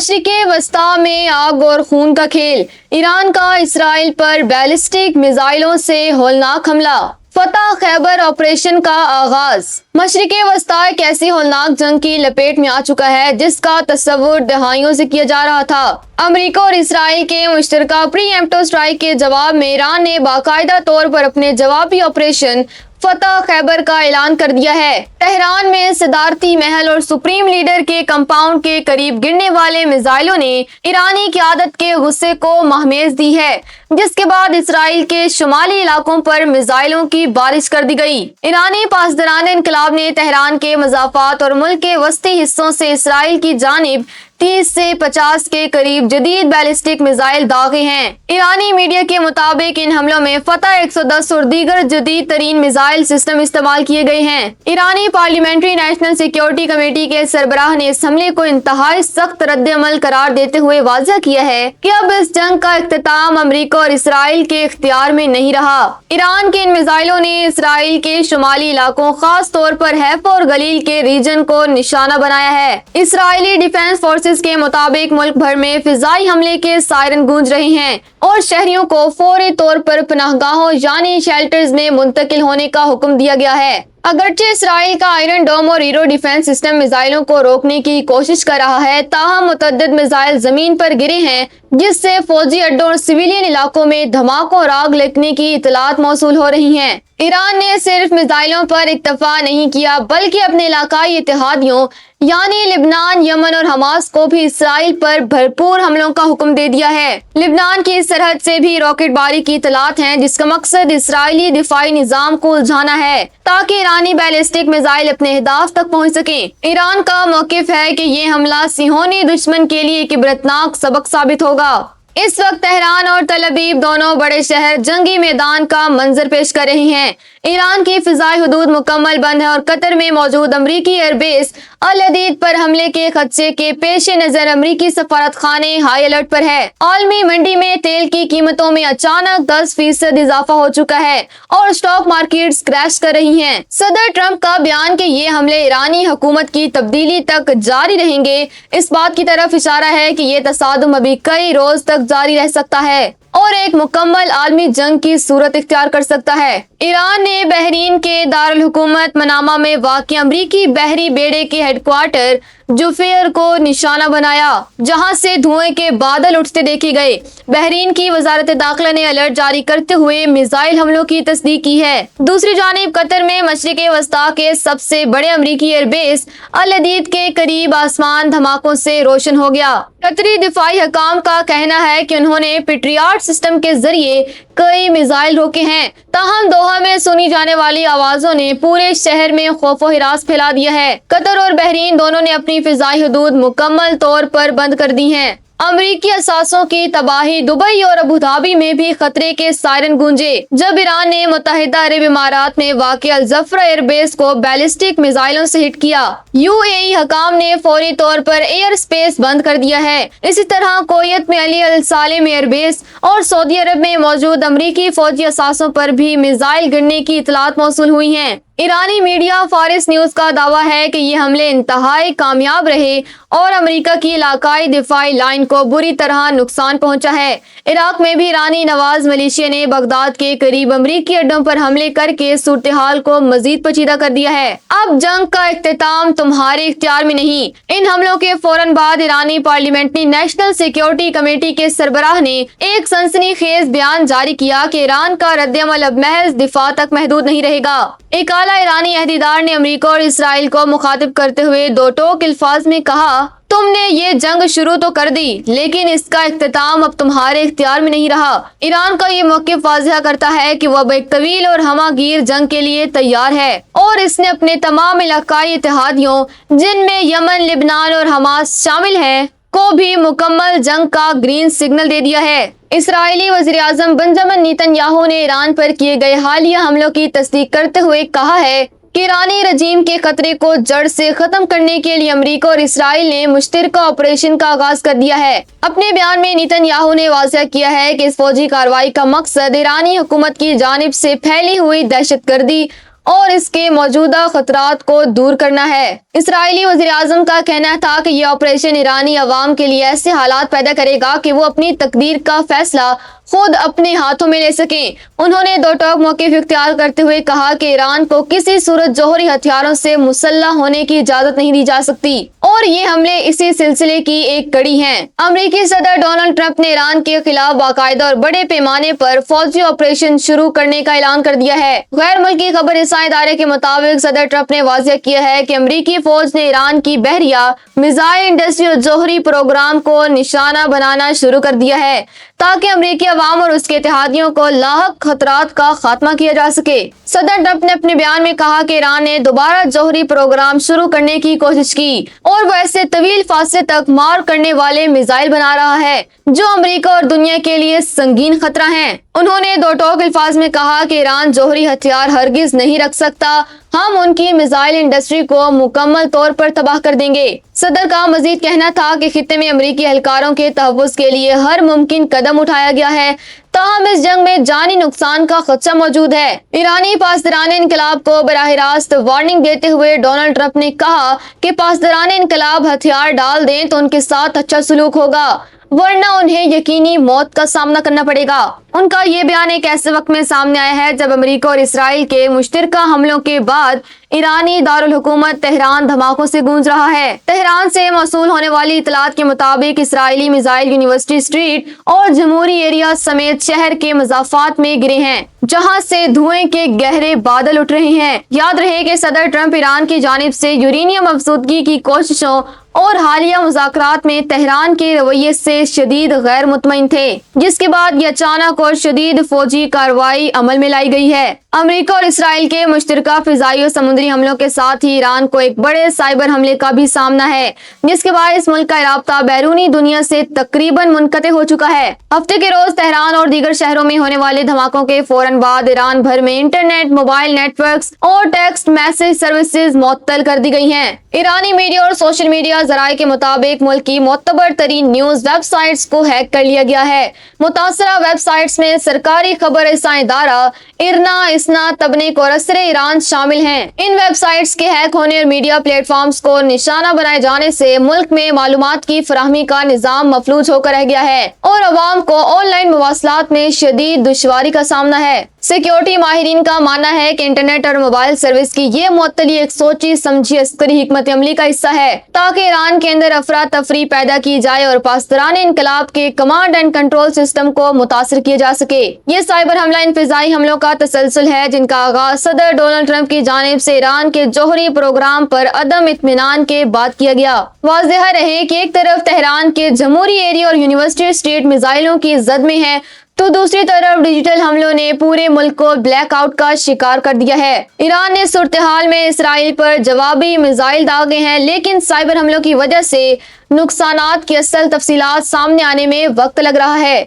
مشرق وسطی میں آگ اور خون کا کھیل، ایران کا اسرائیل پر بیلسٹک میزائلوں سے ہولناک حملہ، فتح خیبر آپریشن کا آغاز۔ مشرق وسطی ایک ایسی ہولناک جنگ کی لپیٹ میں آ چکا ہے جس کا تصور دہائیوں سے کیا جا رہا تھا۔ امریکہ اور اسرائیل کے مشترکہ پری ایمپٹو اسٹرائیک کے جواب میں ایران نے باقاعدہ طور پر اپنے جوابی آپریشن فتح خیبر کا اعلان کر دیا ہے۔ تہران میں صدارتی محل اور سپریم لیڈر کے کمپاؤنڈ کے قریب گرنے والے میزائلوں نے ایرانی قیادت کے غصے کو مہمیز دی ہے، جس کے بعد اسرائیل کے شمالی علاقوں پر میزائلوں کی بارش کر دی گئی۔ ایرانی پاسداران انقلاب نے تہران کے مضافات اور ملک کے وسطی حصوں سے اسرائیل کی جانب 30 سے 50 کے قریب جدید بیلسٹک میزائل داغے ہیں۔ ایرانی میڈیا کے مطابق ان حملوں میں فتح 110 اور دیگر جدید ترین میزائل سسٹم استعمال کیے گئے ہیں۔ ایرانی پارلیمنٹری نیشنل سیکیورٹی کمیٹی کے سربراہ نے اس حملے کو انتہائی سخت رد عمل قرار دیتے ہوئے واضح کیا ہے کہ اب اس جنگ کا اختتام امریکہ اور اسرائیل کے اختیار میں نہیں رہا۔ ایران کے ان میزائلوں نے اسرائیل کے شمالی علاقوں، خاص طور پر حیفا اور گلیل کے ریجن کو نشانہ بنایا ہے۔ اسرائیلی ڈیفنس فورسز کے مطابق ملک بھر میں فضائی حملے کے سائرن گونج رہے ہیں اور شہریوں کو فوری طور پر پناہ گاہوں یعنی شیلٹرز میں منتقل ہونے کا حکم دیا گیا ہے۔ اگرچہ اسرائیل کا آئرن ڈوم اور ایرو ڈیفنس سسٹم میزائلوں کو روکنے کی کوشش کر رہا ہے، تاہم متعدد میزائل زمین پر گرے ہیں جس سے فوجی اڈوں اور سویلین علاقوں میں دھماکوں اور آگ لگنے کی اطلاعات موصول ہو رہی ہیں۔ ایران نے صرف میزائلوں پر اکتفا نہیں کیا بلکہ اپنے علاقائی اتحادیوں یعنی لبنان، یمن اور حماس کو بھی اسرائیل پر بھرپور حملوں کا حکم دے دیا ہے۔ لبنان کی سرحد سے بھی راکٹ باری کی اطلاعات ہیں جس کا مقصد اسرائیلی دفاعی نظام کو الجھانا ہے تاکہ ایرانی بیلسٹک میزائل اپنے اہداف تک پہنچ سکیں۔ ایران کا موقف ہے کہ یہ حملہ صہیونی دشمن کے لیے ایک عبرتناک سبق ثابت ہوگا۔ اس وقت تہران اور تل ابیب دونوں بڑے شہر جنگی میدان کا منظر پیش کر رہے ہیں۔ ایران کی فضائی حدود مکمل بند ہے اور قطر میں موجود امریکی ایئر بیس الحدید پر حملے کے خدشے کے پیش نظر امریکی سفارت خانے ہائی الرٹ پر ہے۔ عالمی منڈی میں تیل کی قیمتوں میں اچانک 10% اضافہ ہو چکا ہے اور اسٹاک مارکیٹس کریش کر رہی ہیں۔ صدر ٹرمپ کا بیان کہ یہ حملے ایرانی حکومت کی تبدیلی تک جاری رہیں گے اس بات کی طرف اشارہ ہے کہ یہ تصادم ابھی کئی روز تک جاری رہ سکتا ہے اور ایک مکمل عالمی جنگ کی صورت اختیار کر سکتا ہے۔ ایران نے بحرین کے دارالحکومت منامہ میں واقع امریکی بحری بیڑے کے ہیڈ کوارٹر جوفیر کو نشانہ بنایا جہاں سے دھوئیں کے بادل اٹھتے دیکھے گئے۔ بحرین کی وزارت داخلہ نے الرٹ جاری کرتے ہوئے میزائل حملوں کی تصدیق کی ہے۔ دوسری جانب قطر میں مشرق وسطی کے سب سے بڑے امریکی ایئر بیس الحدید کے قریب آسمان دھماکوں سے روشن ہو گیا۔ قطری دفاعی حکام کا کہنا ہے کہ انہوں نے پیٹریاٹ سسٹم کے ذریعے کئی میزائل روکے ہیں، تاہم دوحہ میں سنی جانے والی آوازوں نے پورے شہر میں خوف و ہراس پھیلا دیا ہے۔ قطر اور بحرین دونوں نے اپنی فضائی حدود مکمل طور پر بند کر دی ہیں۔ امریکی اثاثوں کی تباہی، دبئی اور ابوظہبی میں بھی خطرے کے سائرن گونجے جب ایران نے متحدہ عرب امارات میں واقع الزفرہ ایئر بیس کو بیلسٹک میزائلوں سے ہٹ کیا۔ UAE حکام نے فوری طور پر ایئر اسپیس بند کر دیا ہے۔ اسی طرح کویت میں علی السالم ایئر بیس اور سعودی عرب میں موجود امریکی فوجی اثاثوں پر بھی میزائل گرنے کی اطلاعات موصول ہوئی ہیں۔ ایرانی میڈیا فارس نیوز کا دعویٰ ہے کہ یہ حملے انتہائی کامیاب رہے اور امریکہ کی علاقائی دفاعی لائن کو بری طرح نقصان پہنچا ہے۔ عراق میں بھی ایرانی نواز ملیشیا نے بغداد کے قریب امریکی اڈوں پر حملے کر کے صورتحال کو مزید پیچیدہ کر دیا ہے۔ اب جنگ کا اختتام تمہارے اختیار میں نہیں۔ ان حملوں کے فوراً بعد ایرانی پارلیمنٹری نیشنل سیکیورٹی کمیٹی کے سربراہ نے ایک سنسنی خیز بیان جاری کیا کہ ایران کا رد عمل اب محض دفاع تک محدود نہیں رہے گا۔ ایک اعلیٰ ایرانی عہدیدار نے امریکہ اور اسرائیل کو مخاطب کرتے ہوئے دو ٹوک الفاظ میں کہا، تم نے یہ جنگ شروع تو کر دی لیکن اس کا اختتام اب تمہارے اختیار میں نہیں رہا۔ ایران کا یہ موقف واضح کرتا ہے کہ وہ اب ایک طویل اور ہمہ گیر جنگ کے لیے تیار ہے اور اس نے اپنے تمام علاقائی اتحادیوں جن میں یمن، لبنان اور حماس شامل ہیں کو بھی مکمل جنگ کا گرین سگنل دے دیا ہے۔ اسرائیلی وزیراعظم بنجامن نیتن یاہو نے ایران پر کیے گئے حالیہ حملوں کی تصدیق کرتے ہوئے کہا ہے کہ ایرانی رجیم کے خطرے کو جڑ سے ختم کرنے کے لیے امریکہ اور اسرائیل نے مشترکہ آپریشن کا آغاز کر دیا ہے۔ اپنے بیان میں نیتن یاہو نے واضح کیا ہے کہ اس فوجی کارروائی کا مقصد ایرانی حکومت کی جانب سے پھیلی ہوئی دہشت گردی اور اس کے موجودہ خطرات کو دور کرنا ہے۔ اسرائیلی وزیر اعظم کا کہنا تھا کہ یہ آپریشن ایرانی عوام کے لیے ایسے حالات پیدا کرے گا کہ وہ اپنی تقدیر کا فیصلہ خود اپنے ہاتھوں میں لے سکیں۔ انہوں نے دو ٹوک موقف اختیار کرتے ہوئے کہا کہ ایران کو کسی صورت جوہری ہتھیاروں سے مسلح ہونے کی اجازت نہیں دی جا سکتی اور یہ حملے اسی سلسلے کی ایک کڑی ہیں۔ امریکی صدر ڈونلڈ ٹرمپ نے ایران کے خلاف باقاعدہ اور بڑے پیمانے پر فوجی آپریشن شروع کرنے کا اعلان کر دیا ہے۔ غیر ملکی خبر رساں ادارے کے مطابق صدر ٹرمپ نے واضح کیا ہے کہ امریکی فوج نے ایران کی بحریہ میزائل انڈسٹری اور جوہری پروگرام کو نشانہ بنانا شروع کر دیا ہے تاکہ امریکی عوام اور اس کے اتحادیوں کو لاحق خطرات کا خاتمہ کیا جا سکے۔ صدر ٹرمپ نے اپنے بیان میں کہا کہ ایران نے دوبارہ جوہری پروگرام شروع کرنے کی کوشش کی اور وہ ایسے طویل فاصلے تک مار کرنے والے میزائل بنا رہا ہے جو امریکہ اور دنیا کے لیے سنگین خطرہ ہیں۔ انہوں نے دو ٹوک الفاظ میں کہا کہ ایران جوہری ہتھیار ہرگز نہیں رکھ سکتا، ہم ان کی میزائل انڈسٹری کو مکمل طور پر تباہ کر دیں گے۔ صدر کا مزید کہنا تھا کہ خطے میں امریکی اہلکاروں کے تحفظ کے لیے ہر ممکن قدم اٹھایا گیا ہے، تاہم اس جنگ میں جانی نقصان کا خدشہ موجود ہے۔ ایرانی پاسداران انقلاب کو براہ راست وارننگ دیتے ہوئے ڈونلڈ ٹرمپ نے کہا کہ پاسداران انقلاب ہتھیار ڈال دیں تو ان کے ساتھ اچھا سلوک ہوگا، ورنہ انہیں یقینی موت کا سامنا کرنا پڑے گا۔ ان کا یہ بیان ایک ایسے وقت میں سامنے آیا ہے جب امریکہ اور اسرائیل کے مشترکہ حملوں کے بعد ایرانی دارالحکومت تہران دھماکوں سے گونج رہا ہے۔ تہران سے موصول ہونے والی اطلاعات کے مطابق اسرائیلی میزائل یونیورسٹی اسٹریٹ اور جمہوری ایریا سمیت شہر کے مضافات میں گرے ہیں، جہاں سے دھوئیں کے گہرے بادل اٹھ رہے ہیں۔ یاد رہے کہ صدر ٹرمپ ایران کی جانب سے یورینیم افزودگی کی کوششوں اور حالیہ مذاکرات میں تہران کے رویے سے شدید غیر مطمئن تھے، جس کے بعد یہ اچانک اور شدید فوجی کارروائی عمل میں لائی گئی ہے۔ امریکہ اور اسرائیل کے مشترکہ فضائی اور سمندری حملوں کے ساتھ ہی ایران کو ایک بڑے سائبر حملے کا بھی سامنا ہے، جس کے باعث ملک کا رابطہ بیرونی دنیا سے تقریباً منقطع ہو چکا ہے۔ ہفتے کے روز تہران اور دیگر شہروں میں ہونے والے دھماکوں کے فوراً بعد ایران بھر میں انٹرنیٹ، موبائل نیٹ ورکس اور ٹیکسٹ میسج سروسز معطل کر دی گئی ہیں۔ ایرانی میڈیا اور سوشل میڈیا ذرائع کے مطابق ملک کی معتبر ترین نیوز ویب سائٹس کو ہیک کر لیا گیا ہے۔ متاثرہ ویب سائٹس میں سرکاری خبر رساں ادارہ ارنا، اسنا، تبنیک اور اثر ایران شامل ہیں۔ ان ویب سائٹس کے ہیک ہونے اور میڈیا پلیٹ فارمز کو نشانہ بنائے جانے سے ملک میں معلومات کی فراہمی کا نظام مفلوج ہو کر رہ گیا ہے اور عوام کو آن لائن مواصلات میں شدید دشواری کا سامنا ہے۔ سیکیورٹی ماہرین کا ماننا ہے کہ انٹرنیٹ اور موبائل سروس کی یہ معطلی ایک سوچی سمجھی عسکری حکمت عملی کا حصہ ہے تاکہ ایران کے اندر افراتفری پیدا کی جائے اور پاسداران انقلاب کے کمانڈ اینڈ کنٹرول سسٹم کو متاثر کیا جا سکے۔ یہ سائبر حملہ ان فضائی حملوں کا تسلسل ہے جن کا آغاز صدر ڈونلڈ ٹرمپ کی جانب سے ایران کے جوہری پروگرام پر عدم اطمینان کے بعد کیا گیا۔ واضح رہے کہ ایک طرف تہران کے جمہوری ایریا اور یونیورسٹی اسٹریٹ میزائلوں کی زد میں ہے تو دوسری طرف ڈیجیٹل حملوں نے پورے ملک کو بلیک آؤٹ کا شکار کر دیا ہے۔ ایران نے صورتحال میں اسرائیل پر جوابی میزائل داغے ہیں، لیکن سائبر حملوں کی وجہ سے نقصانات کی اصل تفصیلات سامنے آنے میں وقت لگ رہا ہے۔